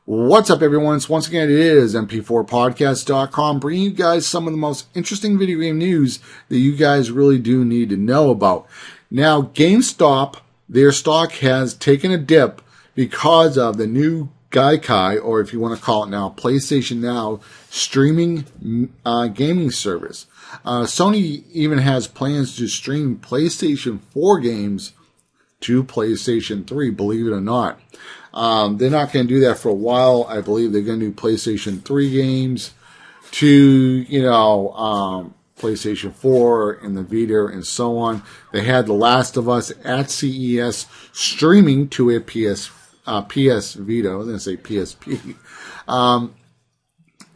What's up, everyone? So once again, it is mp4podcast.com bringing you guys some of the most interesting video game news that you guys really do need to know about. Now, GameStop, their stock has taken a dip because of the new Gaikai, or if you want to call it now, PlayStation Now streaming gaming service. Sony even has plans to stream PlayStation 4 games to PlayStation 3, believe it or not. They're not going to do that for a while. I believe they're going to do PlayStation 3 games to, PlayStation 4 and the Vita and so on. They had The Last of Us at CES streaming to a PS Vita. I was going to say PSP.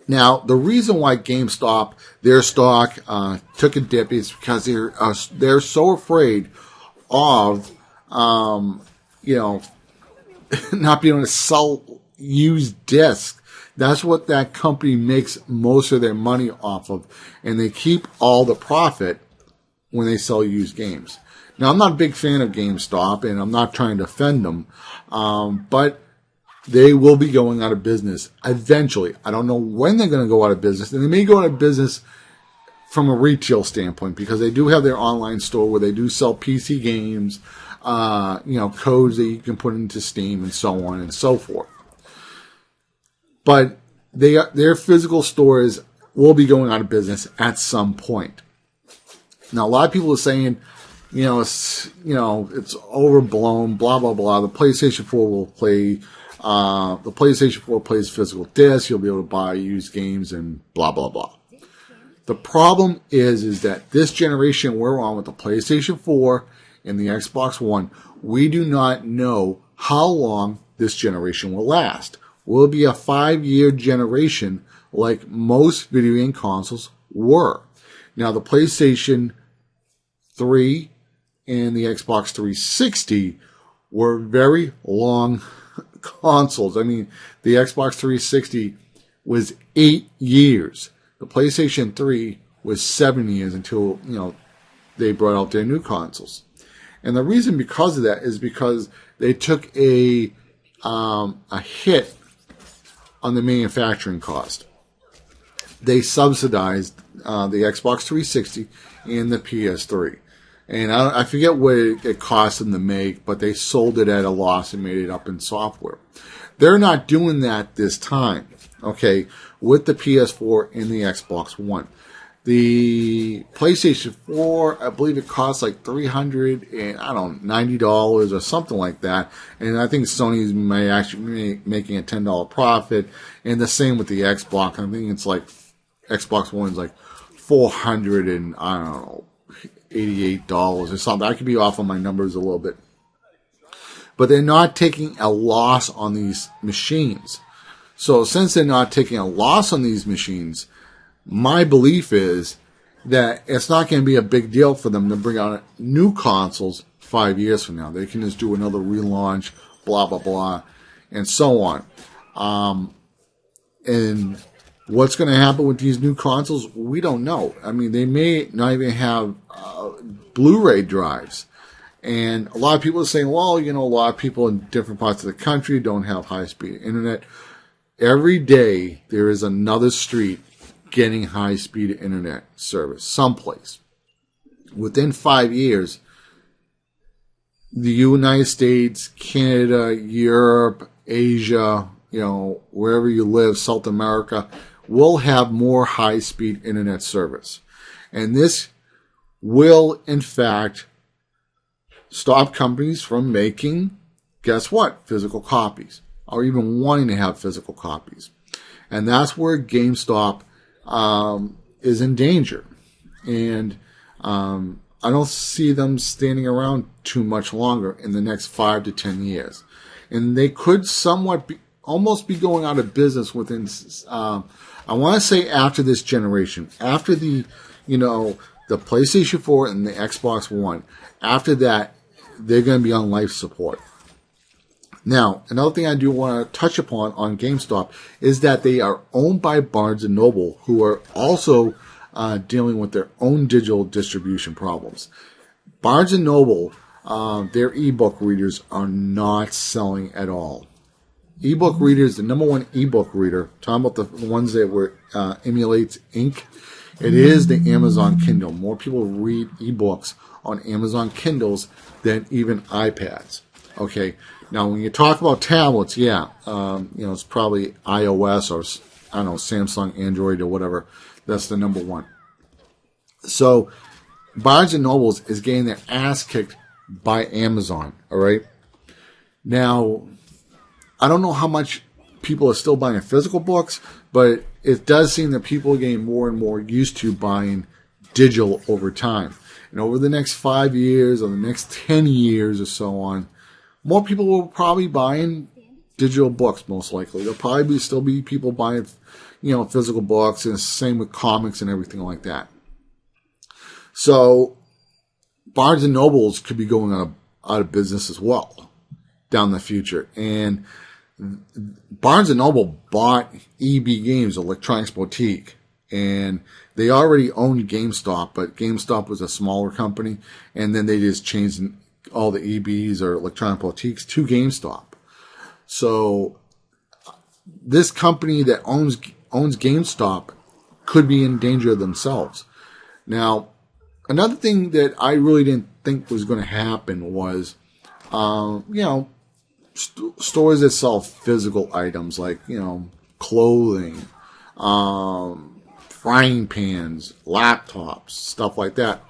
Now, the reason why GameStop, their stock, took a dip is because they're so afraid of, not being able to sell used discs. That's what that company makes most of their money off of. And they keep all the profit when they sell used games. Now, I'm not a big fan of GameStop, and I'm not trying to offend them, but they will be going out of business eventually. I don't know when they're going to go out of business, and they may go out of business from a retail standpoint because they do have their online store where they do sell PC games, codes that you can put into Steam and so on and so forth. But their physical stores will be going out of business at some point. Now, a lot of people are saying, it's overblown, blah, blah, blah. The PlayStation 4 will play, the PlayStation 4 plays physical discs. You'll be able to buy used games and blah, blah, blah. The problem is that this generation we're on with the PlayStation 4 and the Xbox One, we do not know how long this generation will last. Will it be a 5-year generation like most video game consoles were? Now, the PlayStation 3 and the Xbox 360 were very long consoles. I mean, the Xbox 360 was 8 years. The PlayStation 3 was 7 years until, they brought out their new consoles. And the reason because of that is because they took a hit on the manufacturing cost. They subsidized the Xbox 360 and the PS3. And I forget what it cost them to make, but they sold it at a loss and made it up in software. They're not doing that this time, okay, with the PS4 and the Xbox One. The PlayStation 4, I believe it costs like $390 or something like that. And I think Sony's may actually be making a $10 profit. And the same with the Xbox. I think it's like Xbox One is like $488 or something. I could be off on my numbers a little bit. But they're not taking a loss on these machines. So since they're not taking a loss on these machines, my belief is that it's not going to be a big deal for them to bring out new consoles 5 years from now. They can just do another relaunch, blah, blah, blah, and so on. And what's going to happen with these new consoles, we don't know. I mean, they may not even have Blu-ray drives. And a lot of people are saying, well, a lot of people in different parts of the country don't have high-speed internet. Every day, there is another street getting high-speed internet service someplace. Within 5 years, the United States, Canada, Europe, Asia, wherever you live, South America, will have more high-speed internet service. And this will, in fact, stop companies from making, guess what, physical copies, or even wanting to have physical copies. And that's where GameStop is in danger. And I don't see them standing around too much longer in the next 5 to 10 years. And they could somewhat almost be going out of business within, I want to say after this generation, after the PlayStation 4 and the Xbox One. After that, they're going to be on life support. Now, another thing I do want to touch upon on GameStop is that they are owned by Barnes & Noble, who are also dealing with their own digital distribution problems. Barnes & Noble, their ebook readers are not selling at all. ebook readers, the number one ebook reader, talking about the ones that were emulates ink, it is the Amazon Kindle. More people read ebooks on Amazon Kindles than even iPads. Okay, now when you talk about tablets, it's probably iOS or I don't know, Samsung, Android, or whatever. That's the number one. So Barnes and Nobles is getting their ass kicked by Amazon. All right. Now, I don't know how much people are still buying physical books, but it does seem that people are getting more and more used to buying digital over time. And over the next 5 years or the next 10 years or so on, more people will probably buying digital books, most likely. There'll probably still be people buying, physical books, and the same with comics and everything like that. So Barnes and Nobles could be going out of business as well down the future. And Barnes and Noble bought EB Games, Electronics Boutique, and they already owned GameStop, but GameStop was a smaller company, and then they just changed all the EBs or Electronic Boutiques to GameStop. So this company that owns GameStop could be in danger themselves. Now, another thing that I really didn't think was going to happen was, stores that sell physical items like, clothing, frying pans, laptops, stuff like that.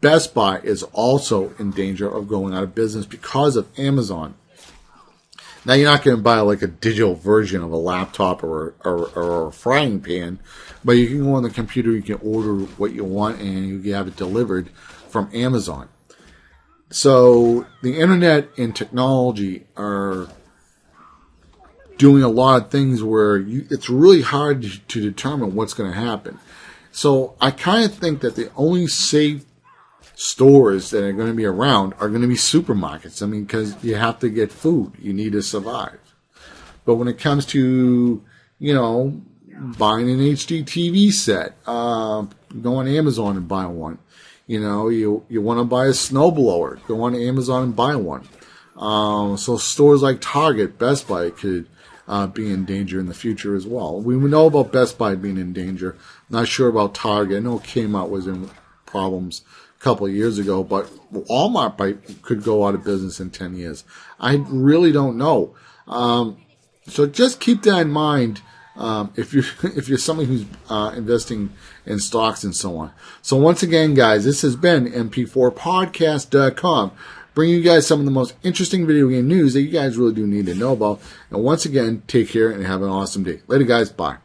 Best Buy is also in danger of going out of business because of Amazon. Now, you're not going to buy like a digital version of a laptop or a frying pan, but you can go on the computer, you can order what you want, and you can have it delivered from Amazon. So the internet and technology are doing a lot of things where it's really hard to determine what's going to happen. So I kind of think that the only safe stores that are going to be around are going to be supermarkets. I mean, because you have to get food. You need to survive. But when it comes to, buying an HD TV set, go on Amazon and buy one. You want to buy a snowblower, go on Amazon and buy one. So stores like Target, Best Buy could be in danger in the future as well. We know about Best Buy being in danger. Not sure about Target. I know Kmart was in problems a couple of years ago, but Walmart could go out of business in 10 years. I really don't know. So just keep that in mind. If you're somebody who's investing in stocks and so on. So once again, guys, this has been mp4podcast.com, bringing you guys some of the most interesting video game news that you guys really do need to know about. And once again, take care and have an awesome day. Later, guys. Bye.